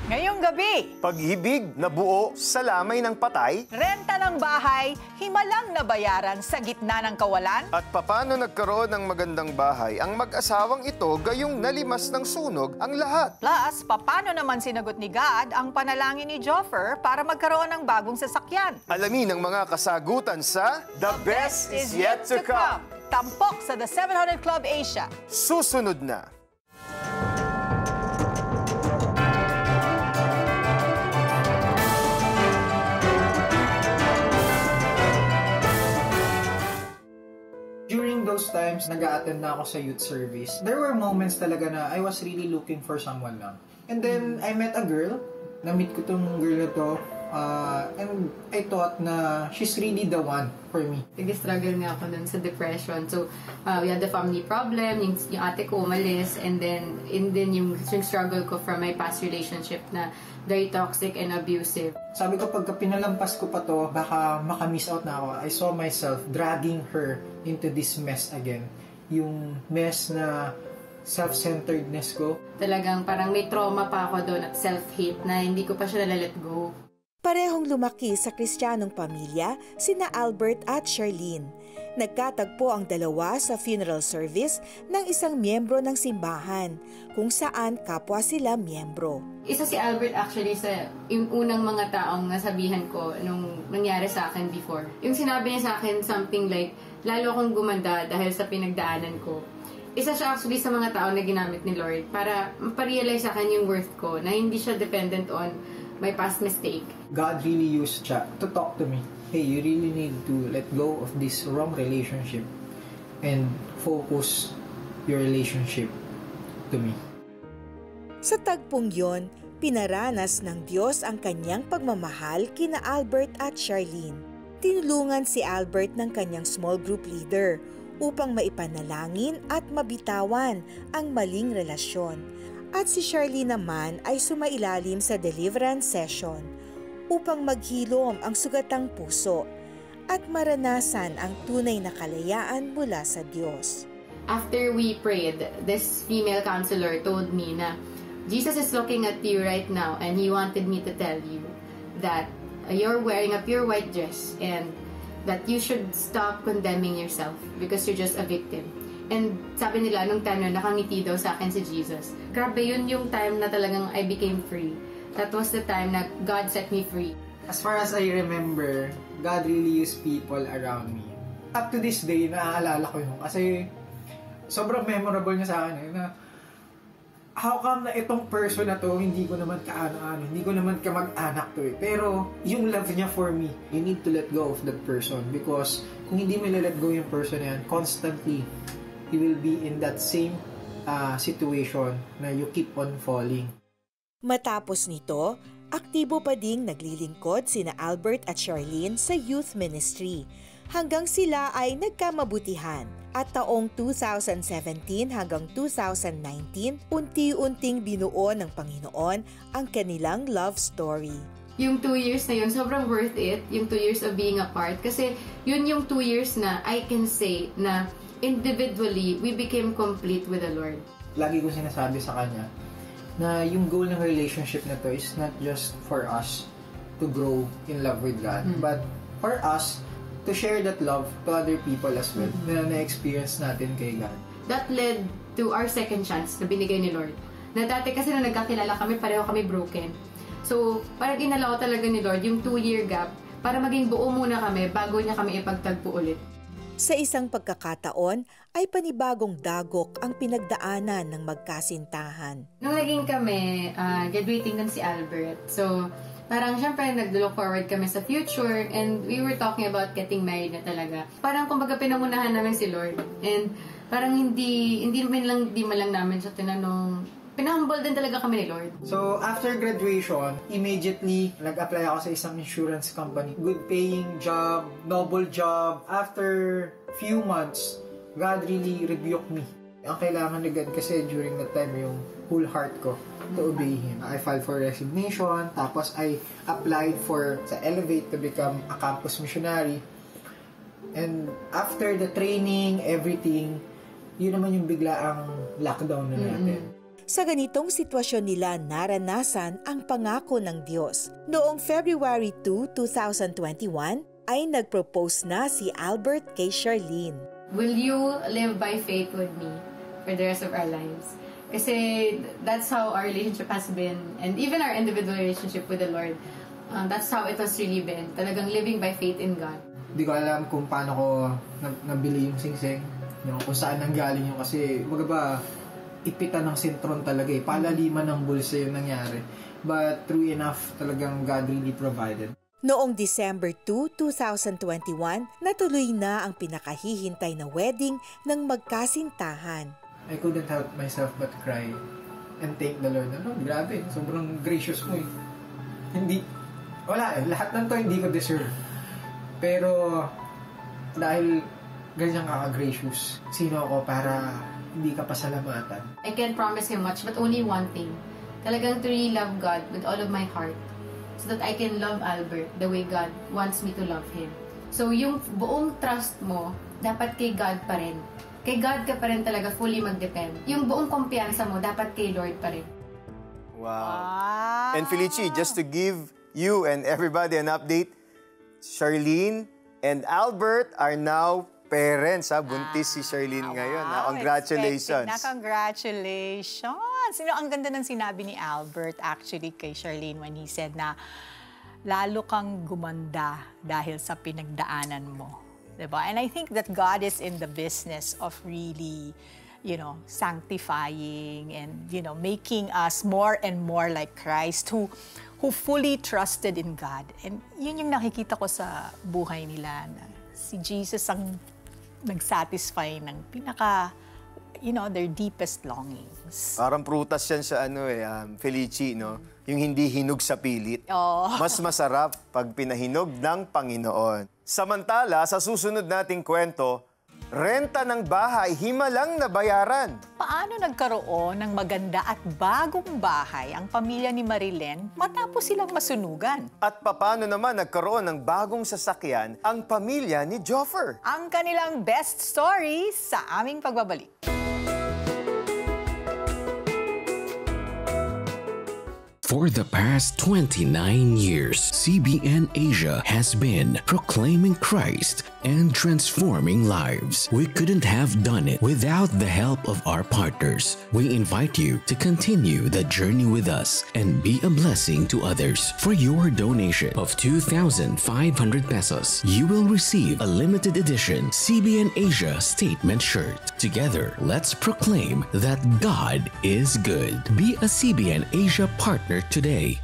Ngayong gabi, Pag-ibig na buo sa lamay ng patay. renta ng bahay, himalang nabayaran sa gitna ng kawalan. At papano nagkaroon ng magandang bahay ang mag-asawang ito gayong nalimas ng sunog ang lahat. Plus, paano naman sinagot ni God ang panalangin ni Joffer para magkaroon ng bagong sasakyan? Alamin ang mga kasagutan sa The Best is Yet to Come. Tampok sa The 700 Club Asia. Susunod na. During those times, nag-a-attend na ako sa youth service. There were moments talaga na I was really looking for someone lang. And then, I met a girl. Na-meet ko tong girl na to. And I thought na she's really the one for me. Nag-struggle nga ako dun sa depression. So, we had the family problem, yung ate ko umalis, and then yung struggle ko from my past relationship na very toxic and abusive. Sabi ko, pagka pinalampas ko pa to, baka makamiss out na ako. I saw myself dragging her into this mess again. Yung mess na self-centeredness ko. Talagang parang may trauma pa ako doon at self-hate na hindi ko pa siya nalalet go. Parehong lumaki sa Kristiyanong pamilya sina Albert at Charlene. Nagkatagpo ang dalawa sa funeral service ng isang miyembro ng simbahan, kung saan kapwa sila miyembro. Isa si Albert actually sa yung unang mga taong nasabihan ko nung nangyari sa akin before. Yung sinabi niya sa akin something like, lalo akong gumanda dahil sa pinagdaanan ko. Isa siya actually sa mga taong na ginamit ni Lord para maparealize sa akin yung worth ko na hindi siya dependent on my past mistake. God really used siya to talk to me. Hey, you really need to let go of this wrong relationship and focus your relationship to me. Sa tagpong yon, pinaranas ng Diyos ang kanyang pagmamahal kina Albert at Charlene. Tinulungan si Albert ng kanyang small group leader upang maipanalangin at mabitawan ang maling relasyon. At si Charlene naman ay sumailalim sa deliverance session upang maghilom ang sugatang puso at maranasan ang tunay na kalayaan mula sa Diyos. After we prayed, this female counselor told me na Jesus is looking at you right now and He wanted me to tell you that you're wearing a pure white dress and that you should stop condemning yourself because you're just a victim. And sabi nila, nung time na nakangiti daw sa akin si Jesus. Grabe, yun yung time na talagang I became free. That was the time na God set me free. As far as I remember, God really used people around me. Up to this day, naaalala ko yun. Kasi sobrang memorable niya sa akin na how come na itong person na to, hindi ko naman kaano-ano, hindi ko naman kamag-anak to eh. Pero yung love niya for me, you need to let go of that person because kung hindi mo let go yung person na yan, constantly, you will be in that same situation na you keep on falling. Matapos nito, aktibo pa ding naglilingkod sina Albert at Charlene sa youth ministry hanggang sila ay nagkamabutihan. At taong 2017 hanggang 2019, unti-unting binuo ng Panginoon ang kanilang love story. Yung 2 years na yun, sobrang worth it, yung 2 years of being apart. Kasi yun yung 2 years na I can say na individually, we became complete with the Lord. Lagi ko sinasabi sa kanya na yung goal ng relationship na to is not just for us to grow in love with God, but for us to share that love to other people as well na na-experience natin kay God. That led to our second chance na binigay ni Lord. Na dati kasi nung nagkakilala kami, pareho kami broken. So, parang inalaw talaga ni Lord yung 2-year gap para maging buo muna kami bago niya kami ipagtagpo ulit. Sa isang pagkakataon ay panibagong dagok ang pinagdaanan ng magkasintahan. Nung naging kami, graduating nun si Albert. So, parang syempre nag-look forward kami sa future and we were talking about getting married na talaga. Parang kumbaga pinangunahan namin si Lord. And parang hindi man lang namin siya tinanong. Pinahumble din talaga kami ni Lord. So, after graduation, immediately nag-apply ako sa isang insurance company. Good paying job, noble job. After few months, God really rebuked me. Ang kailangan ni God kasi during that time yung whole heart ko to obey Him. I filed for resignation, tapos I applied sa Elevate to become a campus missionary. And after the training, everything, yun naman yung bigla ang lockdown na natin. Sa ganitong sitwasyon nila naranasan ang pangako ng Diyos. Noong February 2, 2021, ay nag-propose na si Albert kay Charlene. Will you live by faith with me for the rest of our lives? Kasi that's how our relationship has been, and even our individual relationship with the Lord, that's how it has really been. Talagang living by faith in God. Hindi ko alam kung paano ko nabili yung singsing, kung saan nanggaling yung kasi, ba, ipitan ng sintron talaga eh. Palaliman ng bulsa yung nangyari. But true enough, talagang God really provided. Noong December 2, 2021, natuloy na ang pinakahihintay na wedding ng magkasintahan. I couldn't help myself but cry and thank the Lord. Grabe, sobrang gracious mo eh. Lahat ng to hindi ko deserve. Pero dahil ganyan ka-gracious, sino ako para hindi ka pasalamatan? I can't promise him much, but only one thing. Talagang to really love God with all of my heart, so that I can love Albert the way God wants me to love him. So yung buong trust mo, dapat kay God pa rin. Kay God ka pa rin talaga fully mag-depend. Yung buong kumpiyansa mo, dapat kay Lord pa rin. Wow. And Felici, just to give you and everybody an update, Charlene and Albert are now parents. Buntis si Charlene ngayon. Congratulations. Congratulations. Ang ganda ng sinabi ni Albert actually kay Charlene when he said na lalo kang gumanda dahil sa pinagdaanan mo. Diba? And I think that God is in the business of really, sanctifying and, making us more and more like Christ who fully trusted in God. And yun yung nakikita ko sa buhay nila na si Jesus ang nag-satisfy ng pinaka, their deepest longings. Parang prutas yan sa Felici, no? Yung hindi hinog sa pilit. Mas masarap pag pinahinog ng Panginoon. Samantala, sa susunod nating kwento, renta ng bahay, himalang nabayaran. Paano nagkaroon ng maganda at bagong bahay ang pamilya ni Marilen matapos silang masunugan? At paano naman nagkaroon ng bagong sasakyan ang pamilya ni Joffer? Ang kanilang best stories sa aming pagbabalik. For the past 29 years, CBN Asia has been proclaiming Christ and transforming lives. We couldn't have done it without the help of our partners. We invite you to continue the journey with us and be a blessing to others. For your donation of 2,500 pesos, you will receive a limited edition CBN Asia statement shirt. Together, let's proclaim that God is good. Be a CBN Asia partner today.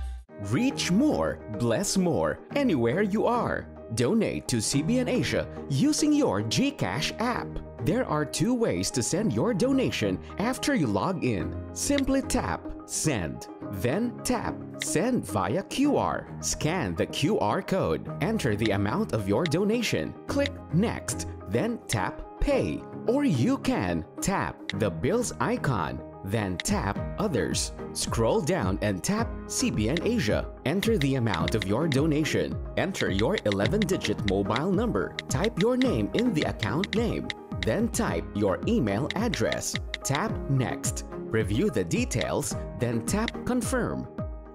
Reach more, bless more, anywhere you are. Donate to CBN Asia using your GCash app. There are two ways to send your donation after you log in. Simply tap Send. Then tap Send via QR. Scan the QR code. Enter the amount of your donation. Click Next. Then tap Pay. Or you can tap the bills icon. Then tap Others. Scroll down and tap CBN Asia. Enter the amount of your donation. Enter your 11-digit mobile number. Type your name in the account name. Then type your email address. Tap Next. Review the details, then tap Confirm.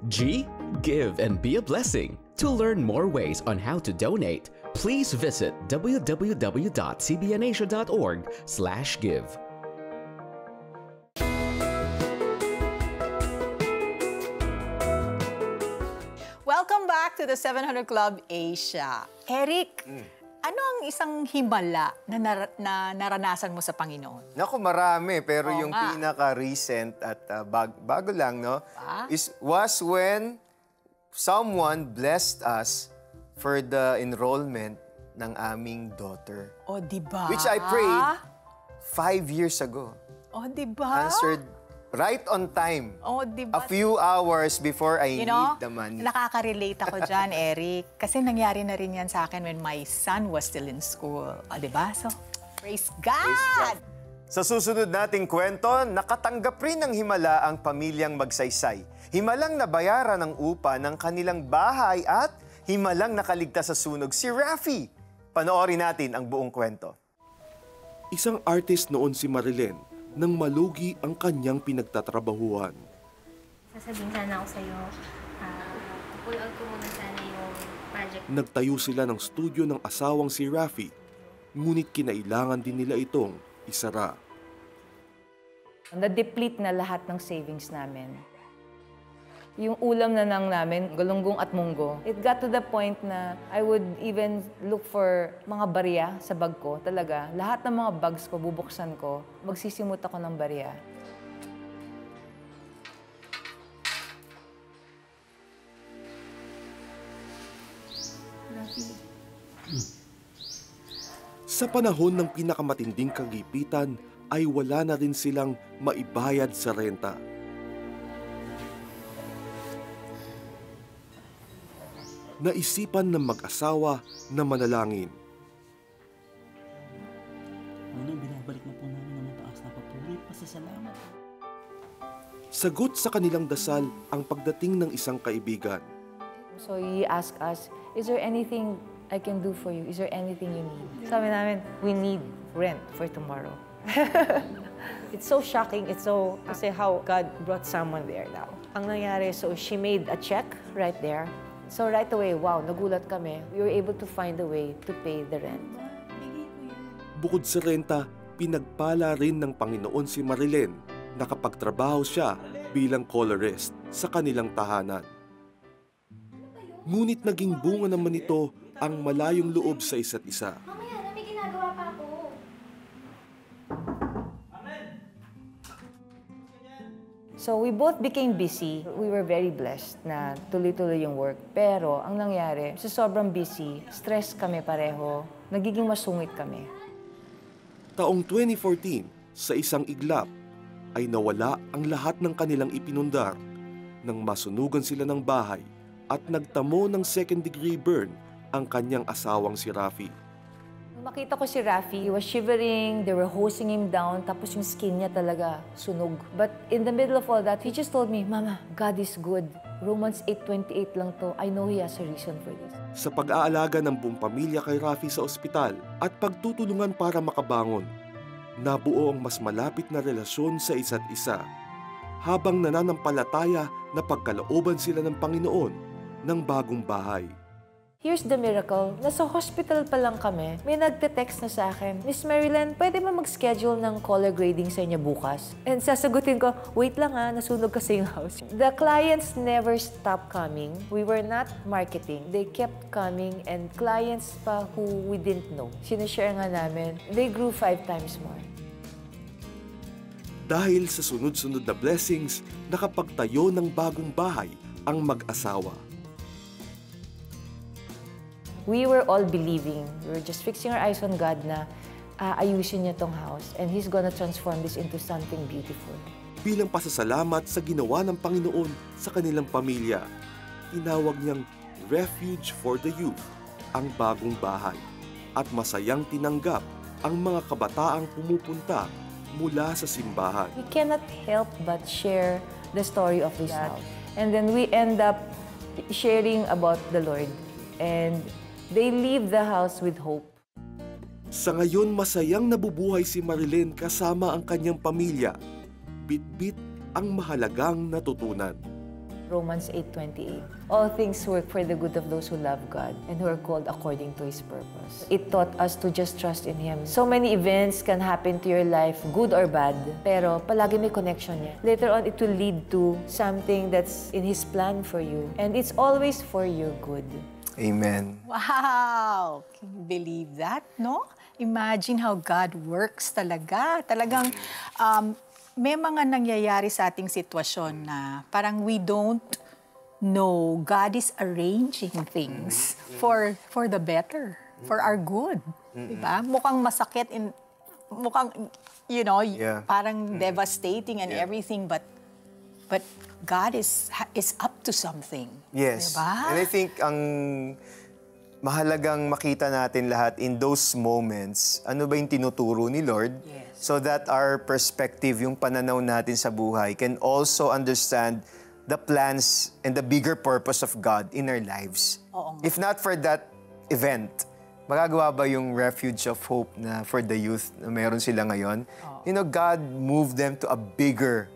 Give and be a blessing. To learn more ways on how to donate, please visit www.cbnasia.org/give. Welcome back to the 700 Club Asia. Eric, ano ang isang himala na naranasan mo sa Panginoon? Naku, marami. Pero Oo yung nga. pinaka-recent at bago lang, no? Was when someone blessed us for the enrollment ng aming daughter. O, diba? Which I prayed 5 years ago. O, diba? Answered right on time. O, diba? A few hours before I need the money. Nakaka-relate ako dyan, Eric. Kasi nangyari na rin yan sa akin when my son was still in school. O, diba? So, praise God! Sa susunod nating kwento, nakatanggap rin ng himala ang pamilyang Magsaysay. Himalang nabayaran ang upa ng kanilang bahay at himalang nakaligtas sa sunog si Rafi. Panoorin natin ang buong kwento. Isang artist noon si Marilen nang malugi ang kanyang pinagtatrabahuhan. Sasabihin sana ako sa'yo, pull out ko muna sana yung project. Nagtayo sila ng studio ng asawang si Rafi, ngunit kinailangan din nila itong isara. Na-deplete na lahat ng savings namin. Yung ulam na lang namin, galunggong at munggo. It got to the point na I would even look for mga barya sa bag ko. Talaga, lahat ng mga bags ko, bubuksan ko, magsisimot ako ng barya. Sa panahon ng pinakamatinding kagipitan, ay wala na rin silang maibayad sa renta. Naisipan ng mag-asawa na manalangin. Unang binabalik na po namin ang mataas na papuri, pasasalamat. Sagot sa kanilang dasal ang pagdating ng isang kaibigan. So he asked us, is there anything I can do for you? Is there anything you need? Sabi namin, we need rent for tomorrow. It's so shocking. It's so, kasi how God brought someone there now. Ang nangyari, so she made a check right there. So right away, wow, nagulat kami. We were able to find a way to pay the rent. Bukod sa renta, pinagpala rin ng Panginoon si Marilyn. Nakapagtrabaho siya bilang colorist sa kanilang tahanan. Ngunit naging bunga naman ito ang malayong loob sa isa't isa. Mamaya na, may ginagawa pa ako. So we both became busy. We were very blessed na tuloy-tuloy yung work. Pero ang nangyari, sa sobrang busy, stress kami pareho, nagiging masungit kami. Taong 2014, sa isang iglap, ay nawala ang lahat ng kanilang ipinundar nang masunugan sila ng bahay at nagtamo ng second-degree burn ang kanyang asawang si Rafi. Nung makita ko si Rafi, he was shivering, they were hosing him down, tapos yung skin niya talaga sunog. But in the middle of all that, he just told me, Mama, God is good. Romans 8:28 lang to. I know He has a reason for this. Sa pag-aalaga ng buong pamilya kay Rafi sa ospital at pagtutulungan para makabangon, nabuo ang mas malapit na relasyon sa isa't isa, habang nananampalataya na pagkalooban sila ng Panginoon ng bagong bahay. Here's the miracle. Nasa hospital pa lang kami, may nagte-text na sa akin, Miss Marilyn, pwede ba mag-schedule ng color grading sa inyo bukas? And sasagutin ko, wait lang nasunog kasi yung house. The clients never stopped coming. We were not marketing. They kept coming and clients pa who we didn't know. Sinashare nga namin, they grew 5 times more. Dahil sa sunod-sunod na blessings, nakapagtayo ng bagong bahay ang mag-asawa. We were all believing. We were just fixing our eyes on God na ayusin niya tong house and He's gonna transform this into something beautiful. Bilang pasasalamat sa ginawa ng Panginoon sa kanilang pamilya, tinawag niyang Refuge for the Youth ang bagong bahay at masayang tinanggap ang mga kabataang pumupunta mula sa simbahan. We cannot help but share the story of this house. And then we end up sharing about the Lord. And they leave the house with hope. Sa ngayon, masayang nabubuhay si Marilyn kasama ang kanyang pamilya. Bit-bit ang mahalagang natutunan. Romans 8:28. All things work for the good of those who love God and who are called according to His purpose. It taught us to just trust in Him. So many events can happen to your life, good or bad, pero palagi may connection niya. Later on, it will lead to something that's in His plan for you. And it's always for your good. Amen. Wow! Can you believe that, no? Imagine how God works talaga. Talagang may mga nangyayari sa ating sitwasyon na parang we don't know God is arranging things for the better, for our good. Diba? Mukhang masakit, mukhang, parang devastating and everything, but God is up to something. Yes. Diba? And I think ang mahalagang makita natin lahat in those moments, ano ba yung tinuturo ni Lord? Yes. So that our perspective, yung pananaw natin sa buhay, can also understand the plans and the bigger purpose of God in our lives. Oo. If not for that event, magagawa ba yung refuge of hope na for the youth na meron sila ngayon? You know, God moved them to a bigger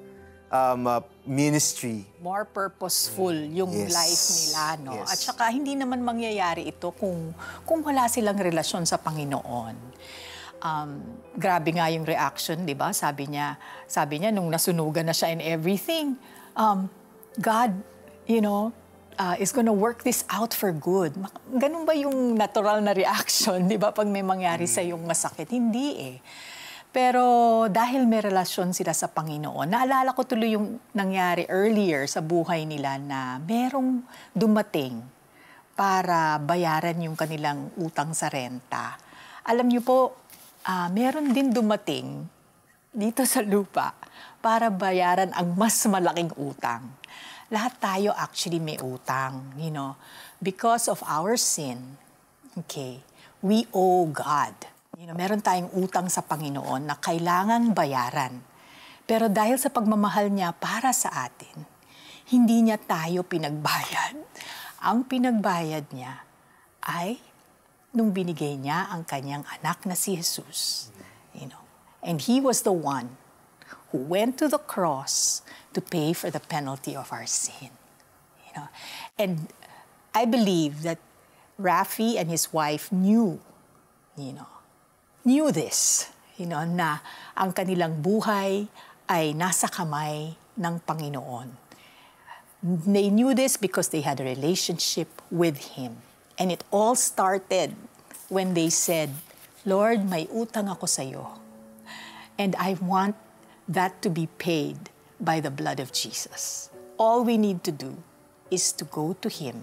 ministry. More purposeful yung life nila, no? At saka hindi naman mangyayari ito kung wala silang relasyon sa Panginoon. Grabe nga yung reaction, di ba? Sabi niya nung nasunugan na siya and everything, God, you know, is gonna work this out for good. Ganun ba yung natural na reaction, di ba? Pag may mangyari sa yung masakit, hindi eh. Pero dahil may relasyon sila sa Panginoon, naalala ko tuloy yung nangyari earlier sa buhay nila na merong dumating para bayaran yung kanilang utang sa renta. Alam niyo po, meron din dumating dito sa lupa para bayaran ang mas malaking utang. Lahat tayo actually may utang, you know. Because of our sin, okay, we owe God. You know, meron tayong utang sa Panginoon na kailangang bayaran. Pero dahil sa pagmamahal niya para sa atin, hindi niya tayo pinagbayad. Ang pinagbayad niya ay nung binigay niya ang kanyang anak na si Jesus. You know, and He was the one who went to the cross to pay for the penalty of our sin. You know, and I believe that Rafi and his wife knew this, you know, na ang kanilang buhay ay nasa kamay ng Panginoon. They knew this because they had a relationship with Him. And it all started when they said, Lord, may utang ako sa iyo. And I want that to be paid by the blood of Jesus. All we need to do is to go to Him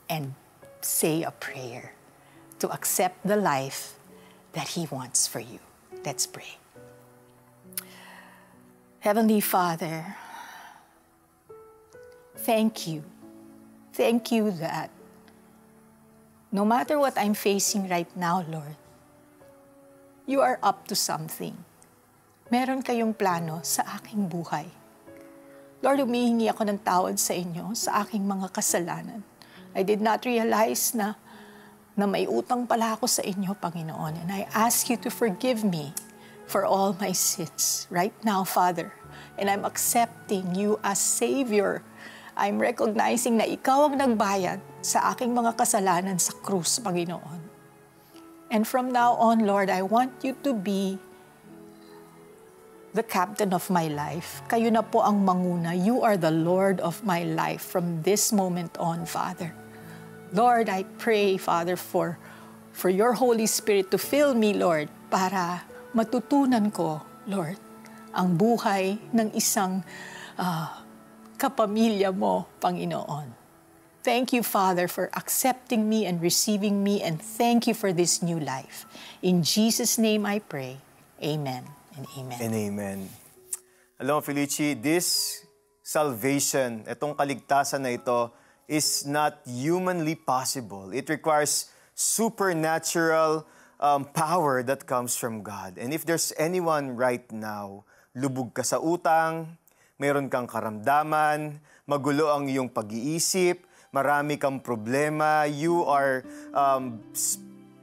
and say a prayer to accept the life that He wants for you. Let's pray. Heavenly Father, thank you. Thank you that no matter what I'm facing right now, Lord, you are up to something. Meron kayong plano sa aking buhay. Lord, humihingi ako ng tawad sa inyo sa aking mga kasalanan. I did not realize na may utang pala ako sa inyo, Panginoon. And I ask you to forgive me for all my sins right now, Father. And I'm accepting you as Savior. I'm recognizing na ikaw ang nagbayad sa aking mga kasalanan sa krus, Panginoon. And from now on, Lord, I want you to be the captain of my life. Kayo na po ang manguna. You are the Lord of my life from this moment on, Father. Lord, I pray, Father, for your Holy Spirit to fill me, Lord, para matutunan ko, Lord, ang buhay ng isang kapamilya mo, Panginoon. Thank you, Father, for accepting me and receiving me, and thank you for this new life. In Jesus' name I pray. Amen and amen. And amen. Alam mo, Felici, this salvation, itong kaligtasan na ito, is not humanly possible. It requires supernatural power that comes from God. And if there's anyone right now, lubog ka sa utang, meron kang karamdaman, magulo ang iyong pag-iisip, marami kang problema, you are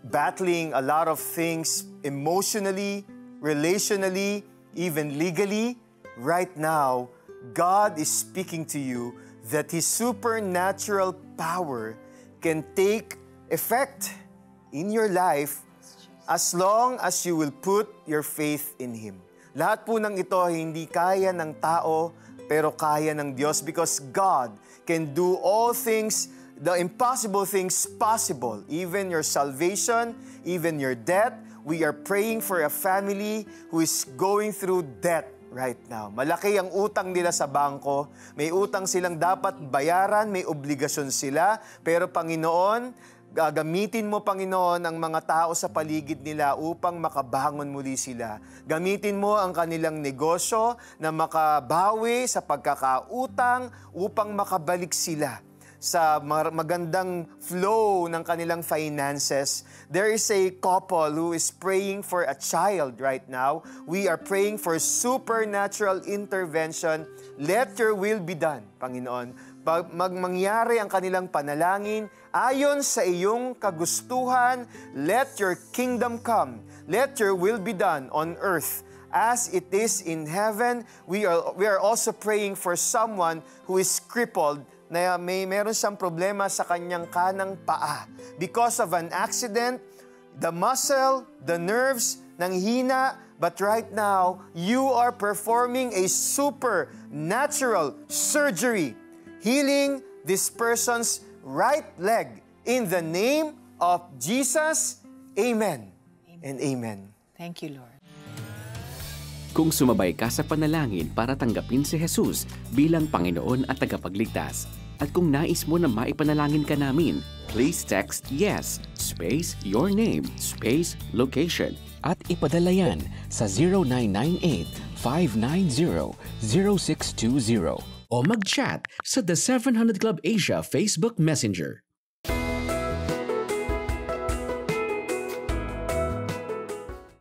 battling a lot of things emotionally, relationally, even legally, right now, God is speaking to you that His supernatural power can take effect in your life as long as you will put your faith in Him. Lahat po ng ito hindi kaya ng tao, pero kaya ng Diyos because God can do all things, the impossible things possible. Even your salvation, even your death. We are praying for a family who is going through death right now. Malaki ang utang nila sa bangko. May utang silang dapat bayaran, may obligasyon sila. Pero Panginoon, gagamitin mo, Panginoon, ang mga tao sa paligid nila upang makabangon muli sila. Gamitin mo ang kanilang negosyo na makabawi sa pagkakautang upang makabalik sila sa magandang flow ng kanilang finances. There is a couple who is praying for a child right now. We are praying for supernatural intervention. Let your will be done, Panginoon. mangyari ang kanilang panalangin ayon sa iyong kagustuhan. Let your kingdom come. Let your will be done on earth as it is in heaven. We are also praying for someone who is crippled, na meron siyang problema sa kanyang kanang paa. Because of an accident, the muscle, the nerves, nanghina, but right now, you are performing a supernatural surgery, healing this person's right leg. In the name of Jesus, amen and amen. Thank you, Lord. Kung sumabay ka sa panalangin para tanggapin si Jesus bilang Panginoon at tagapagligtas, at kung nais mo na maipanalangin ka namin, please text YES, space your name, space location, at ipadala yan sa 0998-590-0620 o mag-chat sa The 700 Club Asia Facebook Messenger.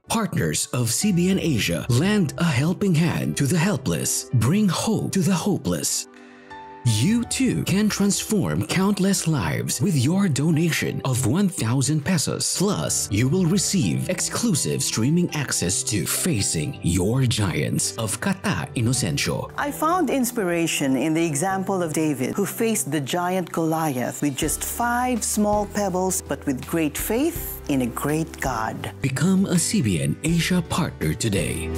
Partners of CBN Asia, lend a helping hand to the helpless, bring hope to the hopeless. You too can transform countless lives with your donation of 1,000 pesos. Plus, you will receive exclusive streaming access to Facing Your Giants of Kata Inocencio. I found inspiration in the example of David, who faced the giant Goliath with just 5 small pebbles, but with great faith in a great God. Become a CBN Asia partner today.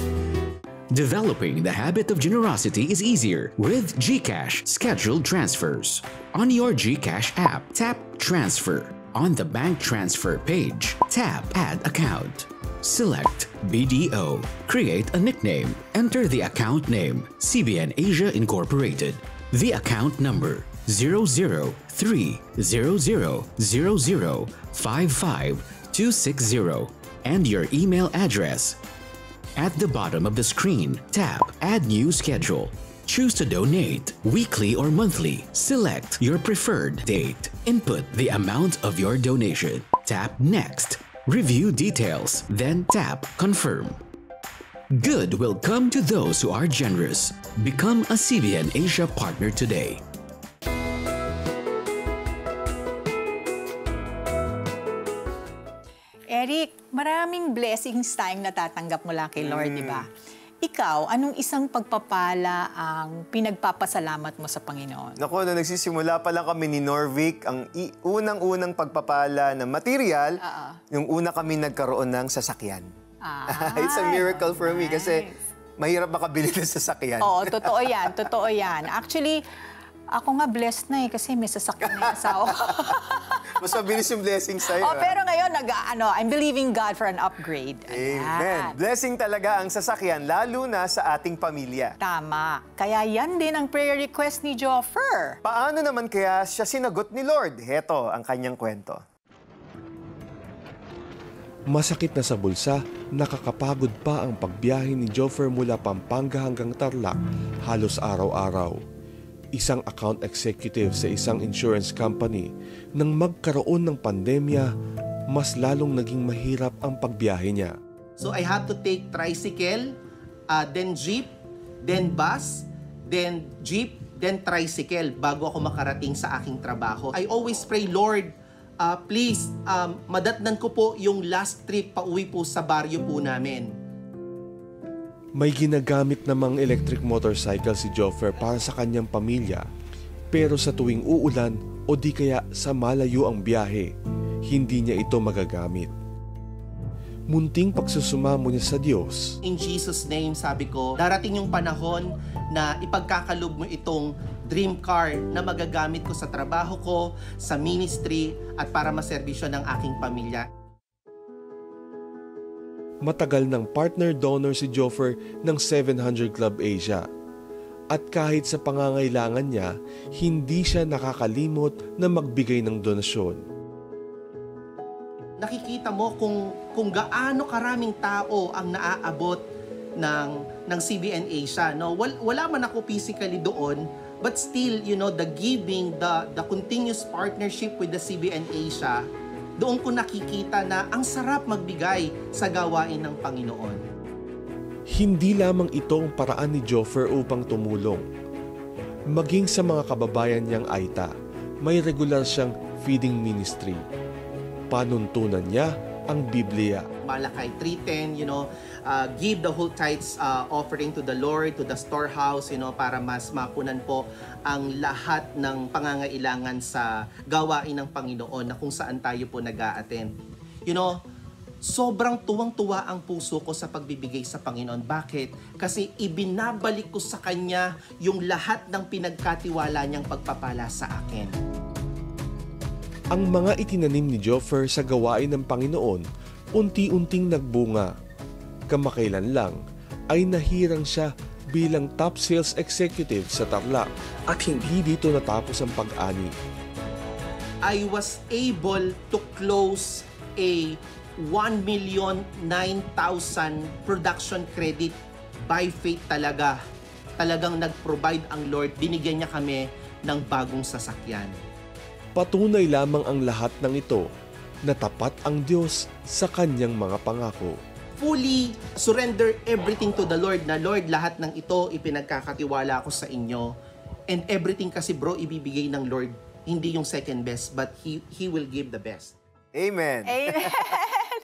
Developing the habit of generosity is easier with GCash scheduled transfers. On your GCash app, tap Transfer. On the bank transfer page, tap Add Account. Select BDO. Create a nickname. Enter the account name, CBN Asia Incorporated. The account number 003000055 and your email address. At the bottom of the screen, tap Add New Schedule. Choose to donate weekly or monthly. Select your preferred date. Input the amount of your donation. Tap Next. Review details. Then tap Confirm. Good will come to those who are generous. Become a CBN Asia partner today. Eric, maraming blessings tayong natatanggap mula kay Lord, di ba? Ikaw, anong isang pagpapala ang pinagpapasalamat mo sa Panginoon? Naku, na nagsisimula pa lang kami ni Norvik, ang unang-unang pagpapala ng material, yung una kami nagkaroon ng sasakyan. It's a miracle for me kasi mahirap makabili ng sasakyan. Oo, totoo yan, totoo yan. Actually, ako nga blessed na kasi may sasakyan na yung asawa ko. Mas mabilis yung blessing sa'yo. Pero ngayon, I'm believing God for an upgrade. Amen. Blessing talaga ang sasakyan, lalo na sa ating pamilya. Tama. Kaya yan din ang prayer request ni Joffer. Paano naman kaya siya sinagot ni Lord? Heto ang kanyang kwento. Masakit na sa bulsa, nakakapagod pa ang pagbiyahe ni Joffer mula Pampanga hanggang Tarlac halos araw-araw. Isang account executive sa isang insurance company, nang magkaroon ng pandemya, mas lalong naging mahirap ang pagbiyahe niya. So I had to take tricycle, then jeep, then bus, then jeep, then tricycle bago ako makarating sa aking trabaho. I always pray, Lord, please, madatnan ko po yung last trip pauwi po sa baryo po namin. May ginagamit namang electric motorcycle si Joffer para sa kanyang pamilya, pero sa tuwing uulan o di kaya sa malayo ang biyahe, hindi niya ito magagamit. Munting pagsusumamo niya sa Diyos. In Jesus' name, sabi ko, darating yung panahon na ipagkakalob mo itong dream car na magagamit ko sa trabaho ko, sa ministry, at para maserbisyo ng aking pamilya. Matagal ng partner donor si Joffer ng 700 Club Asia. At kahit sa pangangailangan niya, hindi siya nakakalimot na magbigay ng donasyon. Nakikita mo kung gaano karaming tao ang naaabot ng CBN Asia. No? Wala man ako physically doon, but still, the giving, the continuous partnership with the CBN Asia, doon ko nakikita na ang sarap magbigay sa gawain ng Panginoon. Hindi lamang ito ang paraan ni Joffer upang tumulong. Maging sa mga kababayan niyang Aita, may regular siyang feeding ministry. Panuntunan niya ang Biblia. Malakay 3:10, give the whole tithes offering to the Lord, to the storehouse, para mas mapunan po ang lahat ng pangangailangan sa gawain ng Panginoon na kung saan tayo po nag-a-attend. Sobrang tuwang-tuwa ang puso ko sa pagbibigay sa Panginoon. Bakit? Kasi ibinabalik ko sa Kanya yung lahat ng pinagkatiwala niyang pagpapala sa akin. Ang mga itinanim ni Joffer sa gawain ng Panginoon, unti-unting nagbunga. Kamakailan lang ay nahirang siya bilang top sales executive sa Tarlac at hindi dito natapos ang pag-ani. I was able to close a 1,009,000 production credit by faith talaga. Talagang nag-provide ang Lord. Binigyan niya kami ng bagong sasakyan. Patunay lamang ang lahat ng ito na tapat ang Diyos sa kanyang mga pangako. Fully surrender everything to the Lord, na Lord, lahat ng ito ipinagkakatiwala ko sa inyo. And everything kasi bro, ibibigay ng Lord. Hindi yung second best, but He will give the best. Amen. Amen.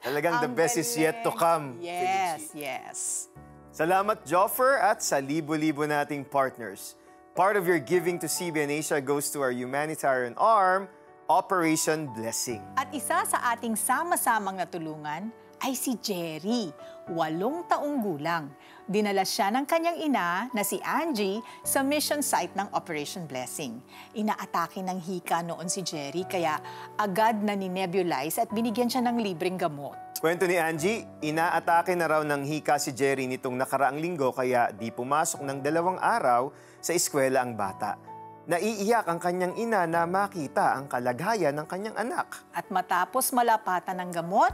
Talagang the best is yet to come. Yes, Felicie. yes. Salamat, Joffer, at sa libo-libo nating partners. Part of your giving to CBN Asia goes to our humanitarian arm, Operation Blessing. At isa sa ating sama-samang natulungan ay si Jerry, 8 taong gulang. Dinala siya ng kanyang ina na si Angie sa mission site ng Operation Blessing. Inaatake ng hika noon si Jerry kaya agad na ninebulize at binigyan siya ng libreng gamot. Kwento ni Angie, inaatake na raw ng hika si Jerry nitong nakaraang linggo kaya di pumasok ng 2 araw sa eskwela ang bata. Naiiyak ang kanyang ina na makita ang kalagayan ng kanyang anak. At matapos malapatan ng gamot,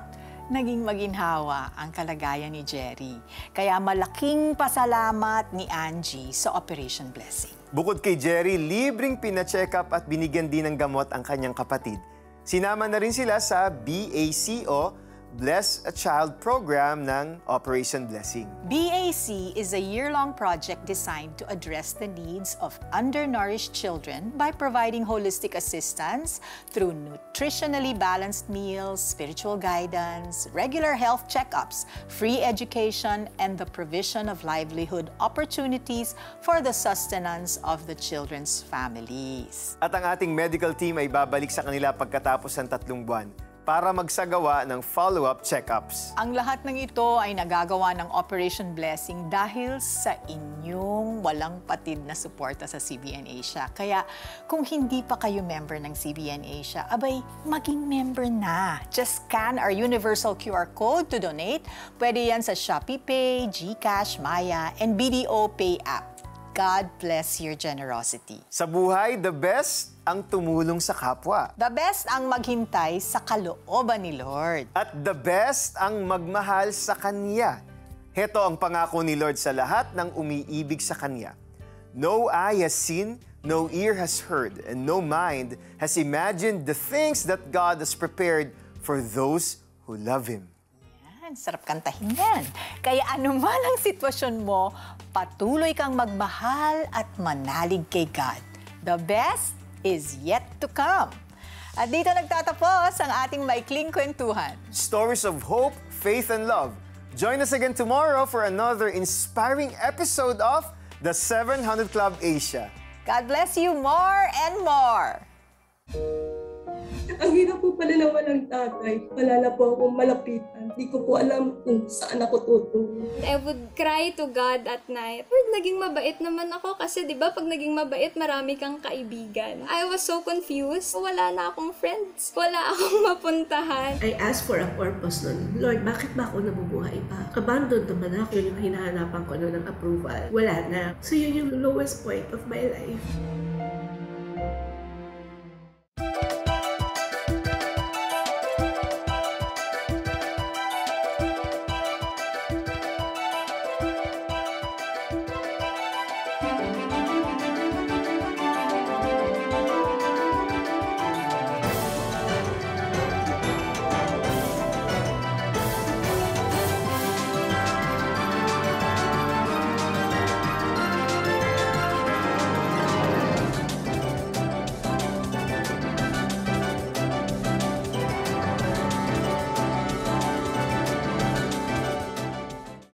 naging maginhawa ang kalagayan ni Jerry. Kaya malaking pasalamat ni Angie sa Operation Blessing. Bukod kay Jerry, libreng pina-check up at binigyan din ng gamot ang kanyang kapatid. Sinama na rin sila sa BACO, Bless a Child program ng Operation Blessing. BAC is a year-long project designed to address the needs of undernourished children by providing holistic assistance through nutritionally balanced meals, spiritual guidance, regular health checkups, free education, and the provision of livelihood opportunities for the sustenance of the children's families. At ang ating medical team ay babalik sa kanila pagkatapos ng 3 buwan para magsagawa ng follow-up check-ups. Ang lahat ng ito ay nagagawa ng Operation Blessing dahil sa inyong walang patid na suporta sa CBN Asia. Kaya kung hindi pa kayo member ng CBN Asia, abay, maging member na. Just scan our universal QR code to donate. Pwede yan sa Shopee Pay, GCash, Maya, and BDO Pay app. God bless your generosity. Sa buhay, the best ang tumulong sa kapwa. The best ang maghintay sa kalooban ni Lord. At the best ang magmahal sa Kanya. Heto ang pangako ni Lord sa lahat ng umiibig sa Kanya. No eye has seen, no ear has heard, and no mind has imagined the things that God has prepared for those who love Him. Sarap kantahin yan. Kaya anuman ang sitwasyon mo, patuloy kang magmahal at manalig kay God. The best is yet to come. At dito nagtatapos ang ating maikling kwentuhan. Stories of hope, faith, and love. Join us again tomorrow for another inspiring episode of the 700 Club Asia. God bless you more and more. Ang hirap po pala na walang tatay. Wala na po akong malapitan. Hindi ko po alam kung saan ako tutungo. I would cry to God at night. Lord, naging mabait naman ako kasi 'di ba pag naging mabait, marami kang kaibigan. I was so confused. Wala na akong friends. Wala akong mapuntahan. I asked for a purpose nun. Lord, bakit ba ako nabubuhay pa? Abandoned naman ako. Yung hinahanapan ko nun ng approval. Wala na. So yun yung lowest point of my life.